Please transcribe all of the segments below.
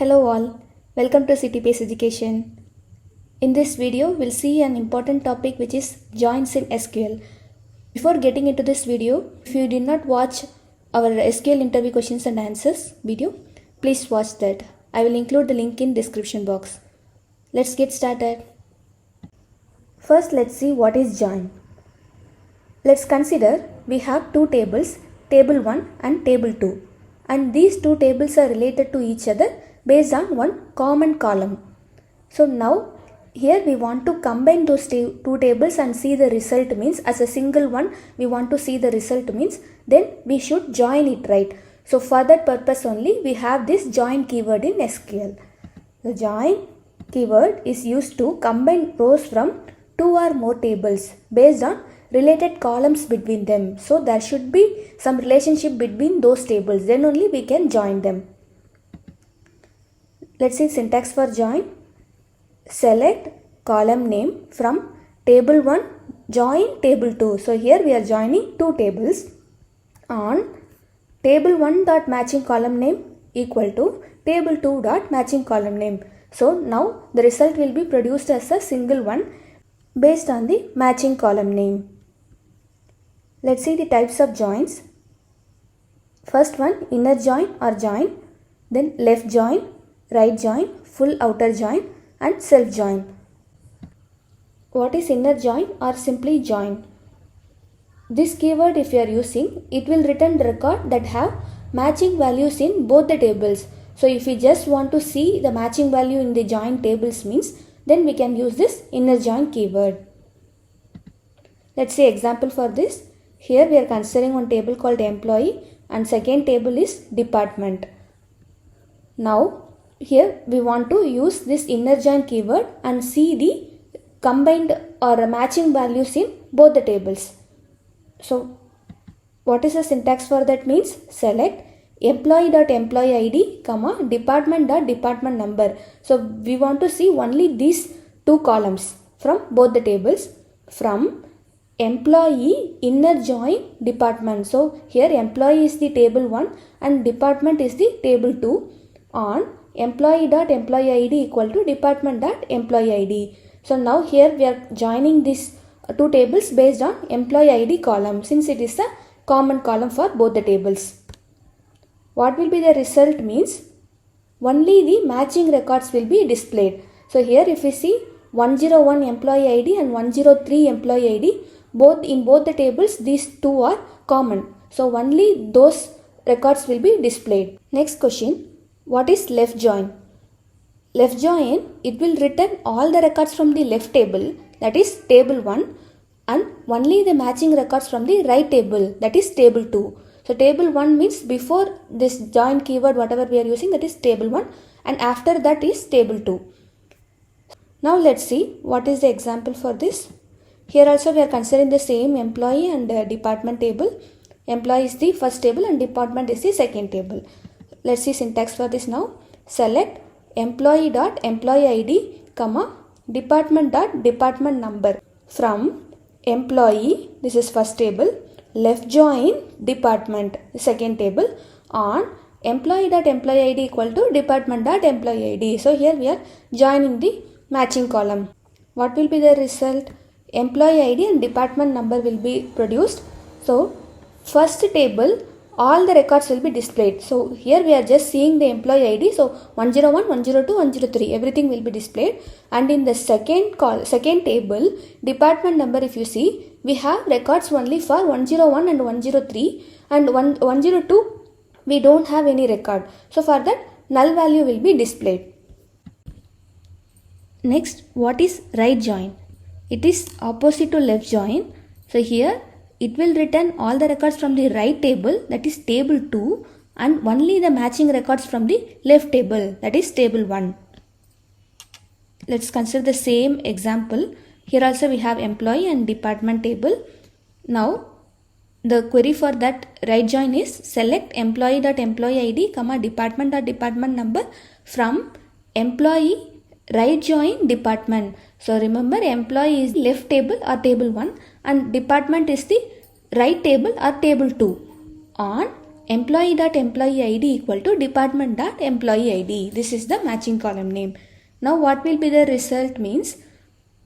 Hello all, welcome to CityPace Education. In this video, we'll see an important topic which is joins in SQL. Before getting into this video, if you did not watch our SQL interview questions and answers video, please watch that. I will include the link in description box. Let's get started. First, let's see what is join. Let's consider we have two tables, table 1 and table 2. And these two tables are related to each other based on one common column. So now here we want to combine those two tables and see the result means as a single one we want to see the result means then we should join it, right? So for that purpose only we have this join keyword in SQL. The join keyword is used to combine rows from two or more tables based on related columns between them. So there should be some relationship between those tables, then only we can join them. Let's see syntax for join. Select column name from table 1, join table 2. So here we are joining two tables on table 1 dot matching column name equal to table 2 dot matching column name. So now the result will be produced as a single one based on the matching column name. Let's see the types of joins. First one, inner join or join, then left join, right join, full outer join and self join. What is inner join or simply join? This keyword if you are using, it will return the record that have matching values in both the tables. So if we just want to see the matching value in the join tables means, then we can use this inner join keyword. Let's see example for this. Here we are considering one table called employee and second table is department. Now here we want to use this inner join keyword and see the combined or matching values in both the tables. So what is the syntax for that means select employee.employee ID, department.department number. So we want to see only these two columns from both the tables from employee inner join department. So here employee is the table 1 and department is the table 2 on employee.employee ID equal to department.employee ID. So now here we are joining these two tables based on employee ID column since it is a common column for both the tables. What will be the result means only the matching records will be displayed. So here if we see 101 employee ID and 103 employee ID, in both the tables these two are common. So only those records will be displayed. Next question. What is left join? Left join, it will return all the records from the left table, that is table 1, and only the matching records from the right table, that is table 2. So table 1 means before this join keyword whatever we are using, that is table 1, and after that is table 2. Now let's see what is the example for this. Here also we are considering the same employee and department table. Employee is the first table and department is the second table. Let's see syntax for this now. Select employee.employee ID, department.department number from employee, this is first table, left join department, second table on employee.employee ID equal to department.employee ID. So here we are joining the matching column. What will be the result? Employee ID and department number will be produced. So first table all the records will be displayed. So here we are just seeing the employee ID. So 101, 102, 103 everything will be displayed. And in the second table department number if you see we have records only for 101 and 103 and 102 we don't have any record. So for that null value will be displayed. Next, what is right join? It is opposite to left join. So here it will return all the records from the right table, that is table 2, and only the matching records from the left table, that is table 1. Let's consider the same example. Here also we have employee and department table. Now the query for that right join is select employee.employee ID, department.department number from employee right join department. So remember employee is left table or table 1 and department is the right table or table 2 on employee.employee ID equal to department.employee ID. This is the matching column name. Now what will be the result means,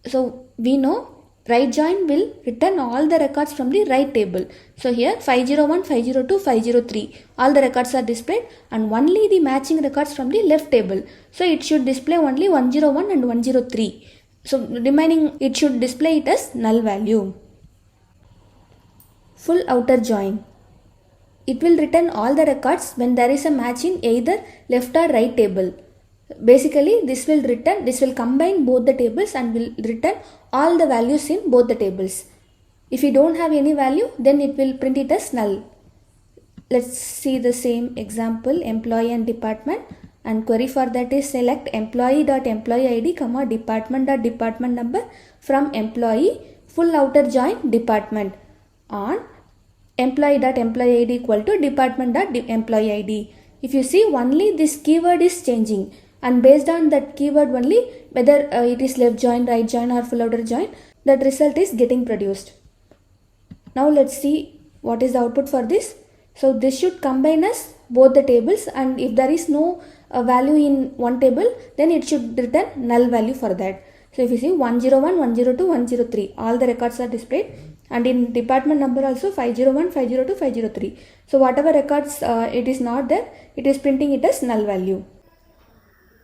so we know right join will return all the records from the right table. So here 501, 502, 503 all the records are displayed and only the matching records from the left table. So it should display only 101 and 103. So remaining it should display it as null value. Full outer join. It will return all the records when there is a match in either left or right table. Basically this will combine both the tables and will return all the values in both the tables. If you don't have any value, then it will print it as null. Let's see the same example, employee and department, and query for that is select employee.employee ID, department.department number from employee, full outer join department on employee.employee ID equal to department.employee ID. If you see, only this keyword is changing, and based on that keyword only, whether it is left join, right join or full outer join, that result is getting produced. Now let's see what is the output for this. So this should combine as both the tables, and if there is no value in one table, then it should return null value for that. So if you see 101, 102, 103 all the records are displayed, and in department number also 501, 502, 503. So whatever records it is not there, it is printing it as null value.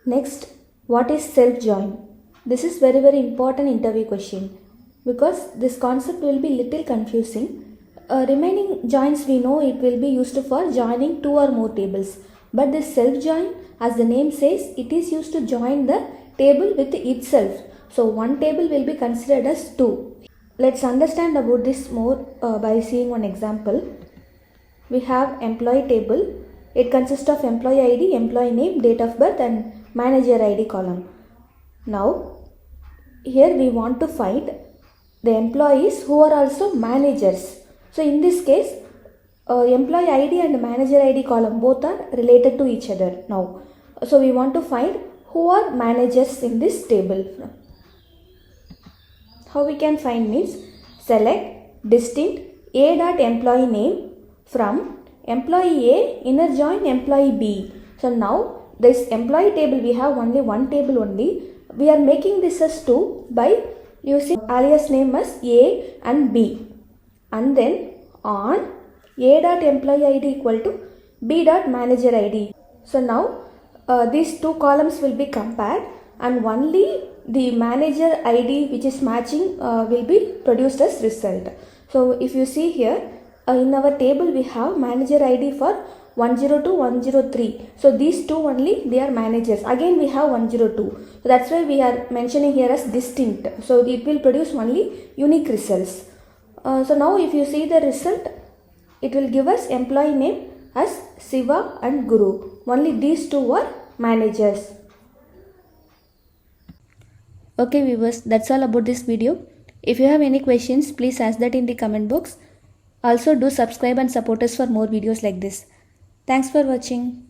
Next, what is self join? This is very important interview question, because this concept will be little confusing. Remaining joins we know it will be used for joining two or more tables, but this self join, as the name says, it is used to join the table with itself. So one table will be considered as two. Let's understand about this more by seeing one example. We have employee table. It consists of employee ID, employee name, date of birth and manager ID column. Now here we want to find the employees who are also managers. So in this case, employee ID and manager ID column both are related to each other now. So we want to find who are managers in this table. How we can find means, select distinct a.employee name from employee A, inner join employee B. So now this employee table, we have only one table only. We are making this as two by using alias name as A and B, and then on a.employee ID equal to b.manager ID. So now these two columns will be compared, and only the manager ID which is matching will be produced as result. So if you see here, in our table we have manager ID for 102, 103. So these two only, they are managers. Again we have 102. So that's why we are mentioning here as distinct. So it will produce only unique results. So now if you see the result, it will give us employee name as Siva and Guru. Only these two are managers. Okay viewers, that's all about this video. If you have any questions, please ask that in the comment box. Also do subscribe and support us for more videos like this. Thanks for watching.